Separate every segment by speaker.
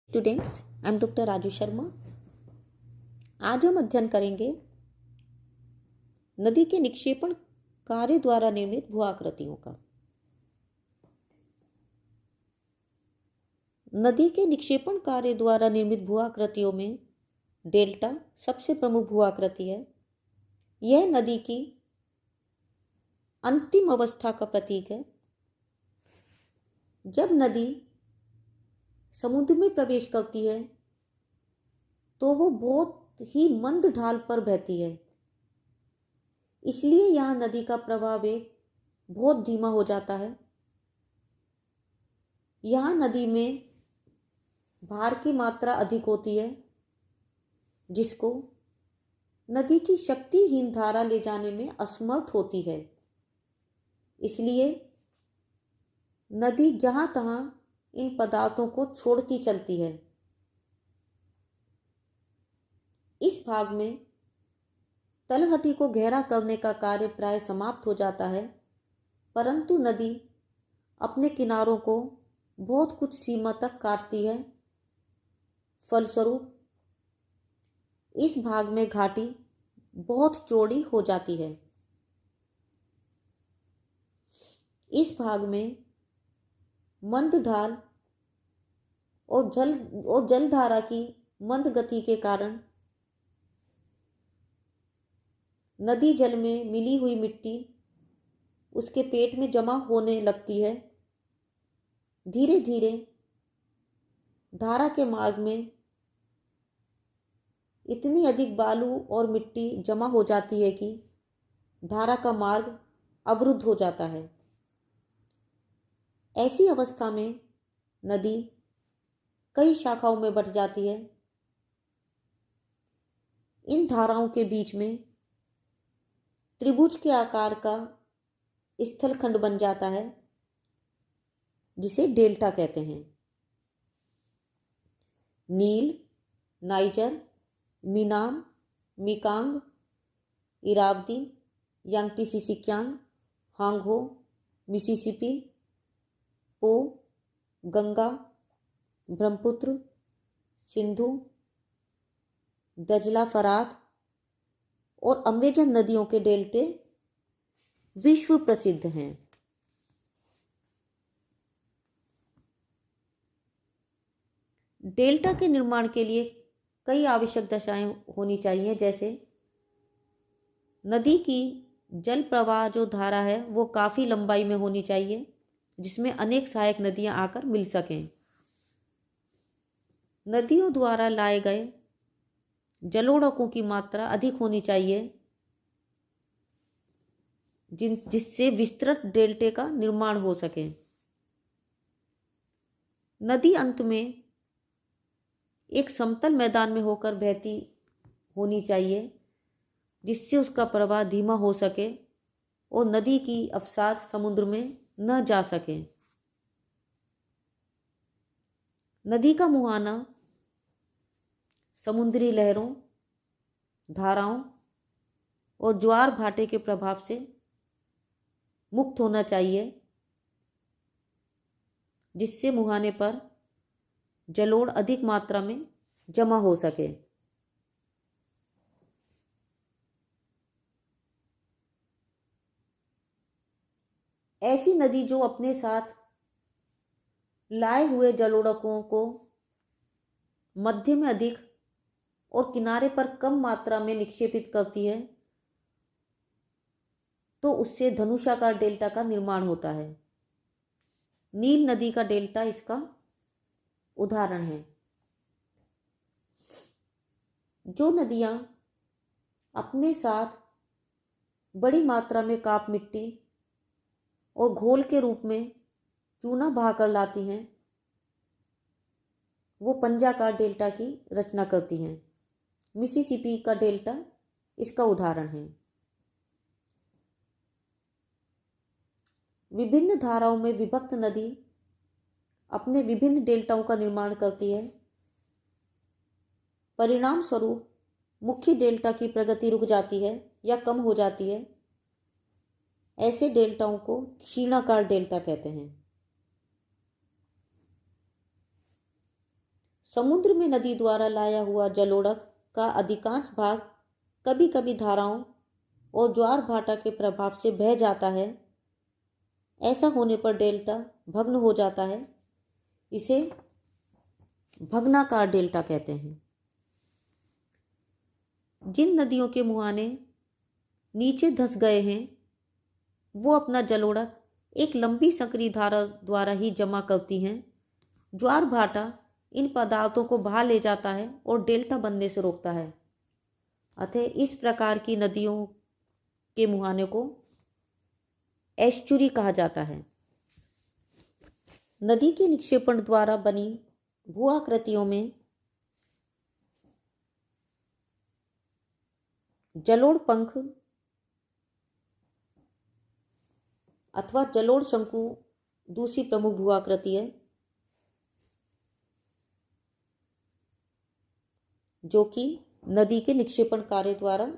Speaker 1: Students, I am doctor Raju Sharma. आज हम अध्ययन करेंगे नदी के निक्षेपण कार्य द्वारा निर्मित भू आकृतियों का। नदी के निक्षेपण कार्य द्वारा निर्मित भू आकृतियों में डेल्टा सबसे प्रमुख भू आकृति है। यह नदी की अंतिम अवस्था का प्रतीक है। जब नदी समुद्र में प्रवेश करती है तो वो बहुत ही मंद ढाल पर बहती है, इसलिए यहाँ नदी का प्रवाह वेग बहुत धीमा हो जाता है। यहाँ नदी में भार की मात्रा अधिक होती है, जिसको नदी की शक्तिहीन धारा ले जाने में असमर्थ होती है। इसलिए नदी जहाँ तहाँ इन पदार्थों को छोड़ती चलती है। इस भाग में तलहटी को गहरा करने का कार्य प्राय समाप्त हो जाता है, परंतु नदी अपने किनारों को बहुत कुछ सीमा तक काटती है। फलस्वरूप इस भाग में घाटी बहुत चौड़ी हो जाती है। इस भाग में मंद ढाल और जलधारा की मंद गति के कारण नदी जल में मिली हुई मिट्टी उसके पेट में जमा होने लगती है। धीरे धीरे धारा के मार्ग में इतनी अधिक बालू और मिट्टी जमा हो जाती है कि धारा का मार्ग अवरुद्ध हो जाता है। ऐसी अवस्था में नदी कई शाखाओं में बंट जाती है। इन धाराओं के बीच में त्रिभुज के आकार का स्थलखंड बन जाता है, जिसे डेल्टा कहते हैं। नील, नाइजर, मीनाम, मीकांग, इरावती, यांगटीसीसिकियांग, हांगहो, मिसिसिपी, पो, गंगा, ब्रह्मपुत्र, सिंधु, दजला, फरात और अमेजन नदियों के डेल्टे विश्व प्रसिद्ध हैं। डेल्टा के निर्माण के लिए कई आवश्यक दशाएं होनी चाहिए, जैसे नदी की जल प्रवाह जो धारा है वो काफ़ी लंबाई में होनी चाहिए, जिसमें अनेक सहायक नदियां आकर मिल सकें। नदियों द्वारा लाए गए जलोढ़कों की मात्रा अधिक होनी चाहिए, जिससे विस्तृत डेल्टे का निर्माण हो सके। नदी अंत में एक समतल मैदान में होकर बहती होनी चाहिए, जिससे उसका प्रवाह धीमा हो सके और नदी की अवसाद समुद्र में न जा सके। नदी का मुहाना समुद्री लहरों, धाराओं और ज्वार भाटे के प्रभाव से मुक्त होना चाहिए, जिससे मुहाने पर जलोढ़ अधिक मात्रा में जमा हो सके। ऐसी नदी जो अपने साथ लाए हुए जलोढ़कों को मध्य में अधिक और किनारे पर कम मात्रा में निक्षेपित करती है, तो उससे धनुषाकार डेल्टा का निर्माण होता है। नील नदी का डेल्टा इसका उदाहरण है। जो नदियां अपने साथ बड़ी मात्रा में काप मिट्टी और घोल के रूप में चूना बहाकर लाती हैं, वो पंजाकार डेल्टा की रचना करती हैं। मिसिसिपी का डेल्टा इसका उदाहरण है। विभिन्न धाराओं में विभक्त नदी अपने विभिन्न डेल्टाओं का निर्माण करती है। परिणाम स्वरूप मुख्य डेल्टा की प्रगति रुक जाती है या कम हो जाती है। ऐसे डेल्टाओं को क्षीणाकार डेल्टा कहते हैं। समुद्र में नदी द्वारा लाया हुआ जलोढ़क का अधिकांश भाग कभी कभी धाराओं और ज्वार भाटा के प्रभाव से बह जाता है। ऐसा होने पर डेल्टा भग्न हो जाता है। इसे भग्नाकार डेल्टा कहते हैं। जिन नदियों के मुहाने नीचे धंस गए हैं वो अपना जलोढ़क एक लंबी संकरी धारा द्वारा ही जमा करती हैं। ज्वार भाटा इन पदार्थों को बहा ले जाता है और डेल्टा बनने से रोकता है। अतः इस प्रकार की नदियों के मुहाने को एस्चुरी कहा जाता है। नदी के निक्षेपण द्वारा बनी भूआकृतियों में जलोढ़ पंख अथवा जलोढ़ शंकु दूसरी प्रमुख भूआकृति है, जो कि नदी के निक्षेपण कार्य द्वारा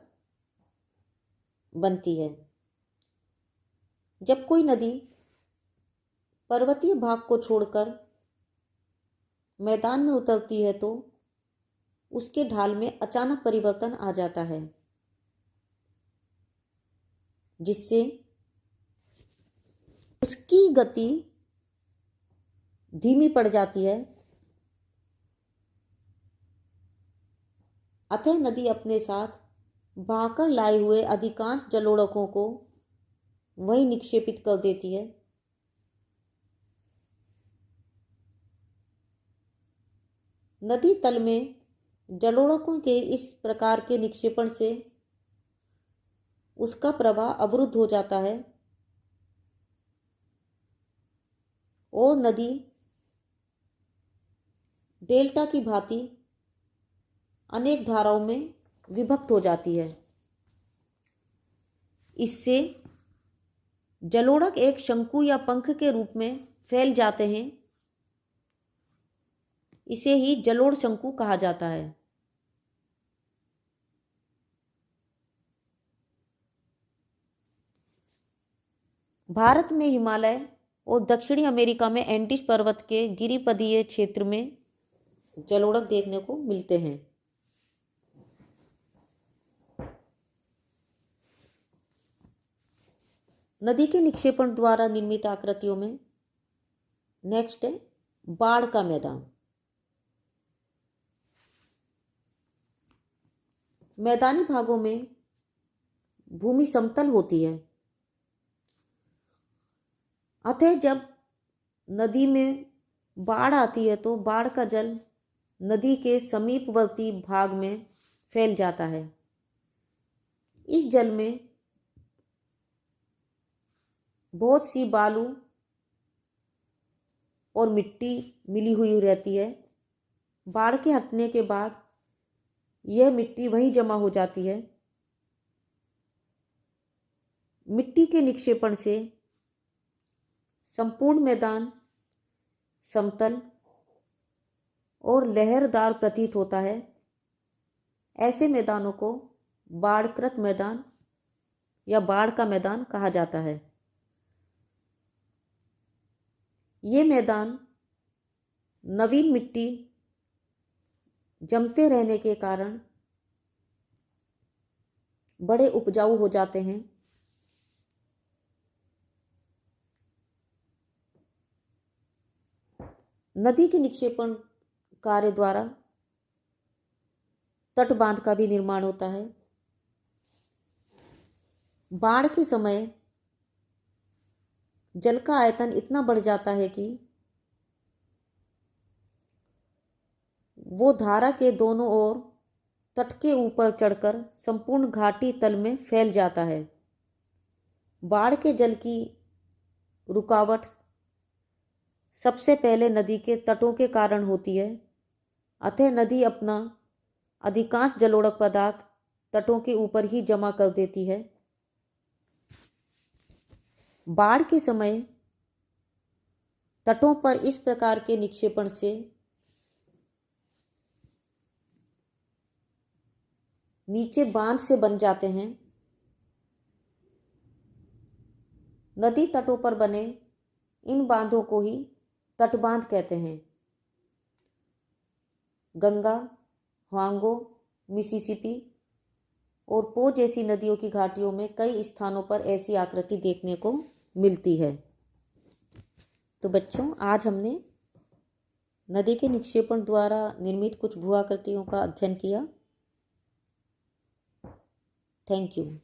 Speaker 1: बनती है। जब कोई नदी पर्वतीय भाग को छोड़कर मैदान में उतरती है तो उसके ढाल में अचानक परिवर्तन आ जाता है, जिससे उसकी गति धीमी पड़ जाती है। अतः नदी अपने साथ बहाकर लाए हुए अधिकांश जलोढ़कों को वहीं निक्षेपित कर देती है। नदी तल में जलोढ़कों के इस प्रकार के निक्षेपण से उसका प्रवाह अवरुद्ध हो जाता है और नदी डेल्टा की भांति अनेक धाराओं में विभक्त हो जाती है। इससे जलोढ़क एक शंकु या पंख के रूप में फैल जाते हैं। इसे ही जलोढ़ शंकु कहा जाता है। भारत में हिमालय और दक्षिणी अमेरिका में एंडीज पर्वत के गिरिपदीय क्षेत्र में जलोढ़क देखने को मिलते हैं। नदी के निक्षेपण द्वारा निर्मित आकृतियों में नेक्स्ट है बाढ़ का मैदान। मैदानी भागों में भूमि समतल होती है, अतः जब नदी में बाढ़ आती है तो बाढ़ का जल नदी के समीपवर्ती भाग में फैल जाता है। इस जल में बहुत सी बालू और मिट्टी मिली हुई रहती है। बाढ़ के हटने के बाद यह मिट्टी वहीं जमा हो जाती है। मिट्टी के निक्षेपण से संपूर्ण मैदान समतल और लहरदार प्रतीत होता है। ऐसे मैदानों को बाढ़कृत मैदान या बाढ़ का मैदान कहा जाता है। ये मैदान नवीन मिट्टी जमते रहने के कारण बड़े उपजाऊ हो जाते हैं। नदी के निक्षेपण कार्य द्वारा तटबांध का भी निर्माण होता है। बाढ़ के समय जल का आयतन इतना बढ़ जाता है कि वो धारा के दोनों ओर तट के ऊपर चढ़कर संपूर्ण घाटी तल में फैल जाता है। बाढ़ के जल की रुकावट सबसे पहले नदी के तटों के कारण होती है। अतः नदी अपना अधिकांश जलोढ़क पदार्थ तटों के ऊपर ही जमा कर देती है। बाढ़ के समय तटों पर इस प्रकार के निक्षेपण से नीचे बांध से बन जाते हैं। नदी तटों पर बने इन बांधों को ही तटबांध कहते हैं। गंगा, ह्वांगो, मिसिसिपी और पो जैसी नदियों की घाटियों में कई स्थानों पर ऐसी आकृति देखने को मिलती है। तो बच्चों, आज हमने नदी के निक्षेपण द्वारा निर्मित कुछ भू आकृतियों का अध्ययन किया। Thank you.